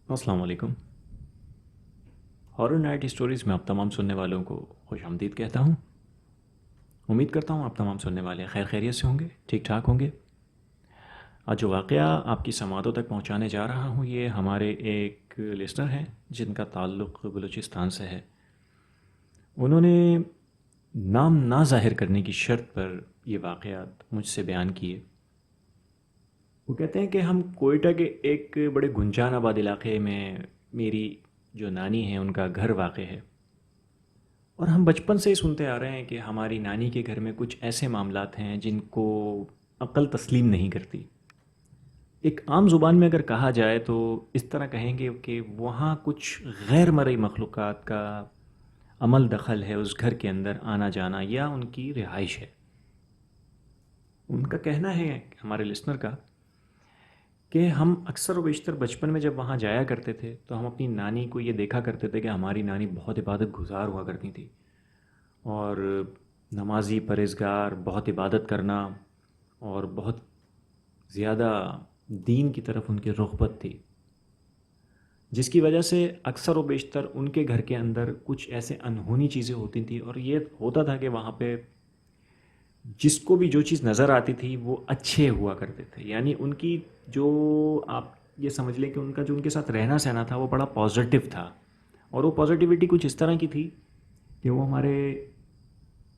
अस्सलाम वालेकुम। Horror night stories में आप तमाम सुनने वालों को खुश आमदीद कहता हूँ। उम्मीद करता हूँ आप तमाम सुनने वाले खैर खैरियत से होंगे, ठीक ठाक होंगे। आज जो वाक़या आपकी समातों तक पहुँचाने जा रहा हूँ, ये हमारे एक लिसनर हैं जिनका ताल्लुक़ बलूचिस्तान से है। उन्होंने नाम ना ज़ाहिर करने की शर्त पर ये वाक़यात मुझसे बयान किए। वो कहते हैं कि हम कोयटा के एक बड़े गुंजान आबाद इलाक़े में मेरी जो नानी है उनका घर वाक़ है, और हम बचपन से ही सुनते आ रहे हैं कि हमारी नानी के घर में कुछ ऐसे मामलात हैं जिनको अक्ल तस्लीम नहीं करती। एक आम ज़ुबान में अगर कहा जाए तो इस तरह कहेंगे कि वहाँ कुछ गैर मरई मखलूक़ात का अमल दखल है उस घर के अंदर आना जाना, या उनकी रिहाइश है। उनका कहना है, हमारे लिसनर का, कि हम अक्सर व बेशतर बचपन में जब वहाँ जाया करते थे तो हम अपनी नानी को ये देखा करते थे कि हमारी नानी बहुत इबादत गुजार हुआ करती थी, और नमाजी परहेज़गार, बहुत इबादत करना और बहुत ज़्यादा दीन की तरफ उनकी रुग़बत थी, जिसकी वजह से अक्सर व बेशतर उनके घर के अंदर कुछ ऐसे अनहोनी चीज़ें होती थी। और ये होता था कि वहाँ पे जिसको भी जो चीज़ नज़र आती थी वो अच्छे हुआ करते थे। यानी उनकी जो, आप ये समझ लें कि उनका जो उनके साथ रहना सहना था वो बड़ा पॉजिटिव था। और वो पॉजिटिविटी कुछ इस तरह की थी कि वो हमारे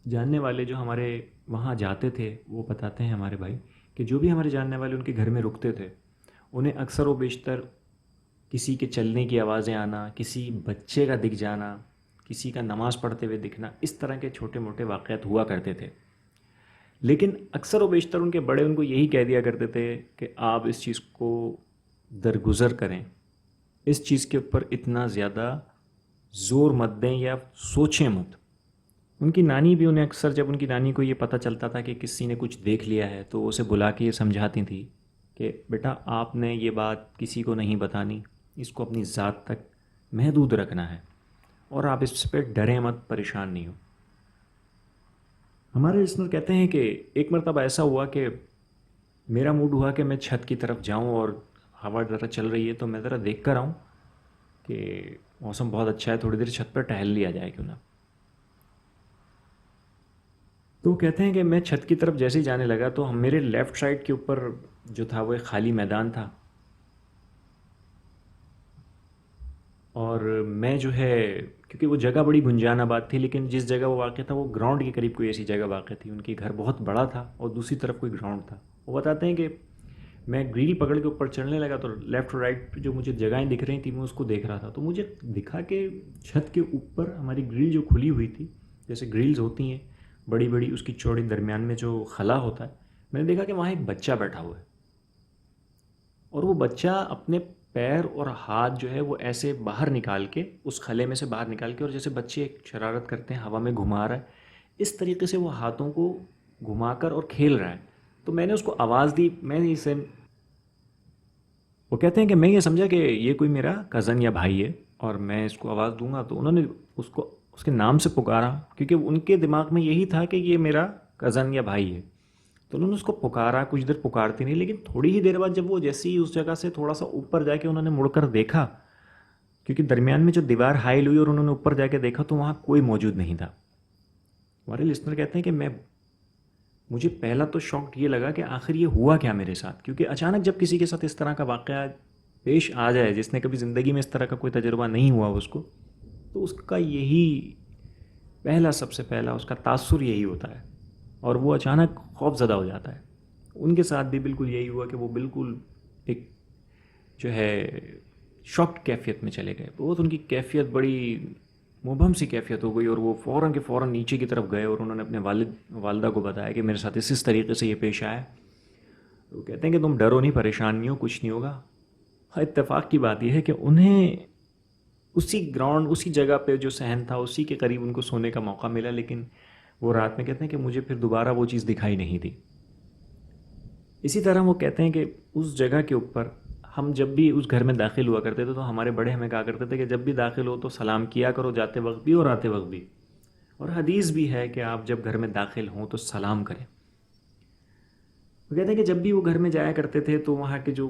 जानने वाले जो हमारे वहाँ जाते थे वो बताते हैं हमारे भाई कि जो भी हमारे जानने वाले उनके घर में रुकते थे, उन्हें अक्सर व बेशतर किसी के चलने की आवाज़ें आना, किसी बच्चे का दिख जाना, किसी का नमाज़ पढ़ते हुए दिखना, इस तरह के छोटे मोटे वाक़यात हुआ करते थे। लेकिन अक्सर व बेशतर उनके बड़े उनको यही कह दिया करते थे कि आप इस चीज़ को दरगुज़र करें, इस चीज़ के ऊपर इतना ज़्यादा ज़ोर मत दें या सोचें मत। उनकी नानी भी उन्हें अक्सर, जब उनकी नानी को ये पता चलता था कि किसी ने कुछ देख लिया है, तो उसे बुला के ये समझाती थी कि बेटा आपने ये बात किसी को नहीं बतानी, इसको अपनी ज़ात तक महदूद रखना है, और आप इस पर डरें मत, परेशान नहीं हो। हमारे लिसनर कहते हैं कि एक मरतबा ऐसा हुआ कि मेरा मूड हुआ कि मैं छत की तरफ जाऊं, और हवा ज़रा चल रही है तो मैं ज़रा देख कर आऊँ कि मौसम बहुत अच्छा है, थोड़ी देर छत पर टहल लिया जाए क्यों ना। तो कहते हैं कि मैं छत की तरफ जैसे ही जाने लगा तो हम मेरे लेफ़्ट साइड के ऊपर जो था वो एक खाली मैदान था, और मैं जो है, क्योंकि वो जगह बड़ी गुंजान आबाद थी, लेकिन जिस जगह वो वाक़ था वो ग्राउंड के करीब कोई ऐसी जगह वाक़ थी। उनकी घर बहुत बड़ा था और दूसरी तरफ कोई ग्राउंड था। वो बताते हैं कि मैं ग्रिल पकड़ के ऊपर चढ़ने लगा तो लेफ़्ट और राइट जो मुझे जगहें दिख रही थी मैं उसको देख रहा था। तो मुझे दिखा कि छत के ऊपर हमारी ग्रिल जो खुली हुई थी, जैसे ग्रिल्स होती हैं बड़ी बड़ी, उसकी चौड़ी दरमियान में जो खला होता है, मैंने देखा कि वहाँ एक बच्चा बैठा हुआ है, और वो बच्चा अपने पैर और हाथ जो है वो ऐसे बाहर निकाल के, उस खले में से बाहर निकाल के, और जैसे बच्चे एक शरारत करते हैं हवा में घुमा रहा है, इस तरीके से वो हाथों को घुमाकर और खेल रहा है। तो मैंने उसको आवाज़ दी, मैंने इसे, वो कहते हैं कि मैं ये समझा कि ये कोई मेरा कज़न या भाई है और मैं इसको आवाज़ दूंगा, तो उन्होंने उसको उसके नाम से पुकारा, क्योंकि उनके दिमाग में यही था कि ये मेरा कज़न या भाई है। तो उन्होंने उसको पुकारा, कुछ देर पुकारती नहीं, लेकिन थोड़ी ही देर बाद जब वो जैसे ही उस जगह से थोड़ा सा ऊपर जाके उन्होंने मुड़कर देखा, क्योंकि दरमियान में जो दीवार हाइल हुई और उन्होंने ऊपर जाके देखा तो वहाँ कोई मौजूद नहीं था। हमारे लिसनर कहते हैं कि मुझे पहला तो शॉक ये लगा कि आखिर ये हुआ क्या मेरे साथ, क्योंकि अचानक जब किसी के साथ इस तरह का वाक़या पेश आ जाए, जिसने कभी ज़िंदगी में इस तरह का कोई तजुर्बा नहीं हुआ उसको, तो उसका यही पहला, सबसे पहला उसका तासुर यही होता है, और वो अचानक खौफज़दा हो जाता है। उनके साथ भी बिल्कुल यही हुआ कि वो बिल्कुल एक जो है शॉक्ड कैफियत में चले गए। बहुत उनकी कैफियत बड़ी मुबहम सी कैफियत हो गई, और वो फ़ौरन के फ़ौरन नीचे की तरफ गए और उन्होंने अपने वालिदा को बताया कि मेरे साथ इस तरीके से ये पेश आया। वो कहते हैं कि तुम डरो नहीं, परेशान नहीं हो, कुछ नहीं होगा। हाँ, इत्तेफाक की बात यह है कि उन्हें उसी ग्राउंड, उसी जगह पे जो सहन था उसी के करीब उनको सोने का मौका मिला, लेकिन वो रात में कहते हैं कि मुझे फिर दोबारा वो चीज़ दिखाई नहीं दी। इसी तरह वो कहते हैं कि उस जगह के ऊपर हम जब भी उस घर में दाखिल हुआ करते थे तो हमारे बड़े हमें कहा करते थे कि जब भी दाखिल हो तो सलाम किया करो, जाते वक्त भी और आते वक्त भी। और हदीस भी है कि आप जब घर में दाखिल हों तो सलाम करें। वो कहते हैं कि जब भी वो घर में जाया करते थे तो वहाँ के जो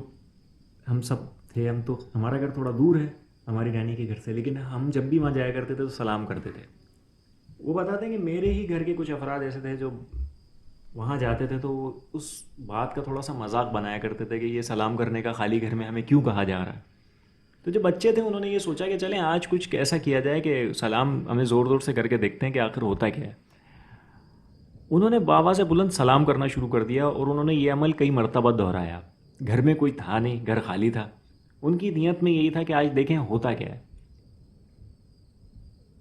हम सब تھے ہم، تو ہمارا گھر تھوڑا دور ہے ہماری نانی کے گھر سے، لیکن ہم جب بھی وہاں جایا کرتے تھے تو سلام کرتے تھے. وہ بتاتے ہیں کہ میرے ہی گھر کے کچھ افراد ایسے تھے جو وہاں جاتے تھے تو وہ اس بات کا تھوڑا سا مذاق بنایا کرتے تھے کہ یہ سلام کرنے کا خالی گھر میں ہمیں کیوں کہا جا رہا ہے. تو جو بچے تھے انہوں نے یہ سوچا کہ چلیں آج کچھ ایسا کیا جائے کہ سلام ہمیں زور زور سے کر کے دیکھتے ہیں کہ آخر ہوتا کیا ہے. انہوں نے بابا سے بلند سلام کرنا شروع کر دیا اور انہوں نے یہ عمل کئی مرتبہ دہرایا. گھر میں کوئی تھا نہیں، گھر خالی تھا. ان کی نیت میں یہی تھا کہ آج دیکھیں ہوتا کیا ہے.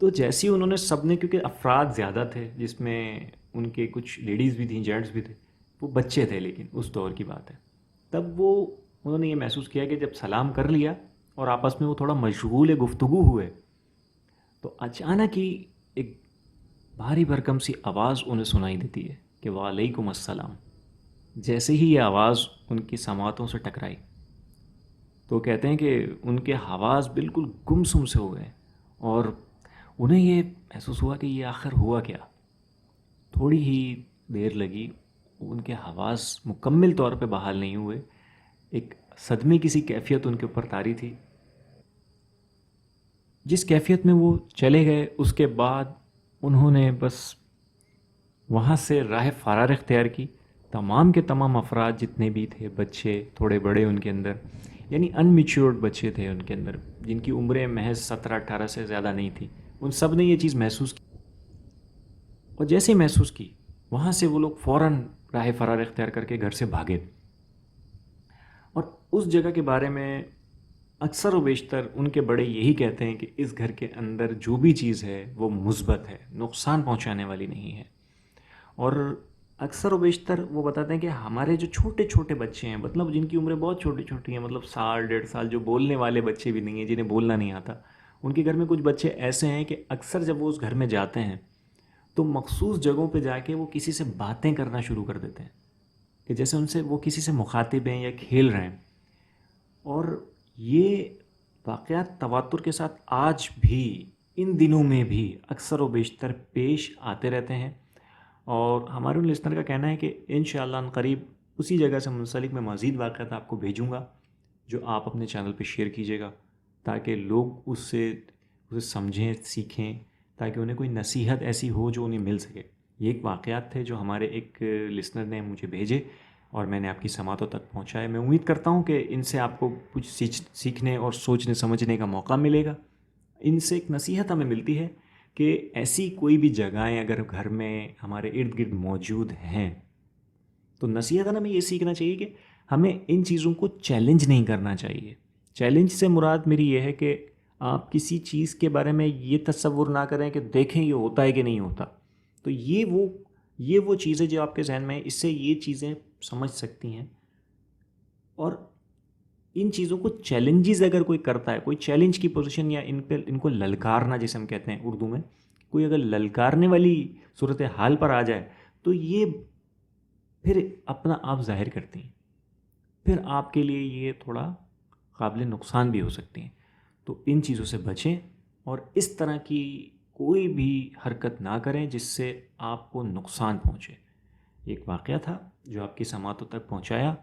تو جیسے ہی انہوں نے سب نے، کیونکہ افراد زیادہ تھے جس میں ان کے کچھ لیڈیز بھی تھیں، جینٹس بھی تھے، وہ بچے تھے لیکن اس دور کی بات ہے، تب وہ انہوں نے یہ محسوس کیا کہ جب سلام کر لیا اور آپس میں وہ تھوڑا مشغول گفتگو ہوئے تو اچانک ہی ایک بھاری بھرکم سی آواز انہیں سنائی دیتی ہے کہ وعلیکم السلام. جیسے ہی یہ آواز ان کی سماعتوں سے ٹکرائی تو کہتے ہیں کہ ان کے حواس بالکل گمسم سے ہو گئے اور انہیں یہ محسوس ہوا کہ یہ آخر ہوا کیا. تھوڑی ہی دیر لگی، ان کے حواس مکمل طور پہ بحال نہیں ہوئے. ایک صدمے کی سی کیفیت ان کے اوپر طاری تھی، جس کیفیت میں وہ چلے گئے. اس کے بعد انہوں نے بس وہاں سے راہ فرار اختیار کی. تمام کے تمام افراد جتنے بھی تھے، بچے تھوڑے بڑے ان کے اندر، یعنی ان میچورڈ بچے تھے ان کے اندر جن کی عمریں محض 17-18 سے زیادہ نہیں تھی، ان سب نے یہ چیز محسوس کی. اور جیسے ہی محسوس کی وہاں سے وہ لوگ فوراً راہ فرار اختیار کر کے گھر سے بھاگے. اور اس جگہ کے بارے میں اکثر و بیشتر ان کے بڑے یہی کہتے ہیں کہ اس گھر کے اندر جو بھی چیز ہے وہ مثبت ہے، نقصان پہنچانے والی نہیں ہے. اور اکثر و بیشتر وہ بتاتے ہیں کہ ہمارے جو چھوٹے چھوٹے بچے ہیں، مطلب جن کی عمریں بہت چھوٹی چھوٹی ہیں، مطلب سال 1.5 سال، جو بولنے والے بچے بھی نہیں ہیں، جنہیں بولنا نہیں آتا، ان کے گھر میں کچھ بچے ایسے ہیں کہ اکثر جب وہ اس گھر میں جاتے ہیں تو مخصوص جگہوں پہ جا کے وہ کسی سے باتیں کرنا شروع کر دیتے ہیں کہ جیسے ان سے وہ کسی سے مخاطب ہیں یا کھیل رہے ہیں. اور یہ واقعات تواتر کے ساتھ آج بھی ان دنوں میں بھی اکثر و بیشتر پیش آتے رہتے ہیں. اور ہمارے ان لسنر کا کہنا ہے کہ انشاءاللہ ان قریب اسی جگہ سے منسلک میں مزید واقعات آپ کو بھیجوں گا جو آپ اپنے چینل پہ شیئر کیجیے گا تاکہ لوگ اسے سمجھیں، سیکھیں، تاکہ انہیں کوئی نصیحت ایسی ہو جو انہیں مل سکے. یہ ایک واقعات تھے جو ہمارے ایک لسنر نے مجھے بھیجے اور میں نے آپ کی سماعتوں تک پہنچائے. میں امید کرتا ہوں کہ ان سے آپ کو کچھ سیکھنے اور سوچنے سمجھنے کا موقع ملے گا. ان سے ایک نصیحت ہمیں ملتی ہے کہ ایسی کوئی بھی جگہیں اگر گھر میں ہمارے ارد گرد موجود ہیں تو نصیحت ہمیں یہ سیکھنا چاہیے کہ ہمیں ان چیزوں کو چیلنج نہیں کرنا چاہیے. چیلنج سے مراد میری یہ ہے کہ آپ کسی چیز کے بارے میں یہ تصور نہ کریں کہ دیکھیں یہ ہوتا ہے کہ نہیں ہوتا. تو یہ وہ چیزیں جو آپ کے ذہن میں ہیں، اس سے یہ چیزیں سمجھ سکتی ہیں. اور ان چیزوں کو چیلنجز اگر کوئی کرتا ہے، کوئی چیلنج کی پوزیشن یا ان کو للکارنا جسے ہم کہتے ہیں اردو میں، کوئی اگر للکارنے والی صورت حال پر آ جائے تو یہ پھر اپنا آپ ظاہر کرتی ہیں، پھر آپ کے لیے یہ تھوڑا قابل نقصان بھی ہو سکتی ہیں. تو ان چیزوں سے بچیں اور اس طرح کی کوئی بھی حرکت نہ کریں جس سے آپ کو نقصان پہنچے. ایک واقعہ تھا جو آپ کی سماعتوں تک پہنچایا.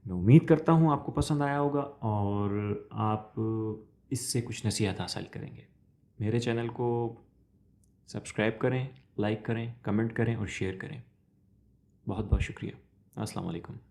میں امید کرتا ہوں آپ کو پسند آیا ہوگا اور آپ اس سے کچھ نصیحت حاصل کریں گے. میرے چینل کو سبسکرائب کریں، لائک کریں، کمنٹ کریں اور شیئر کریں. بہت بہت شکریہ. السلام علیکم.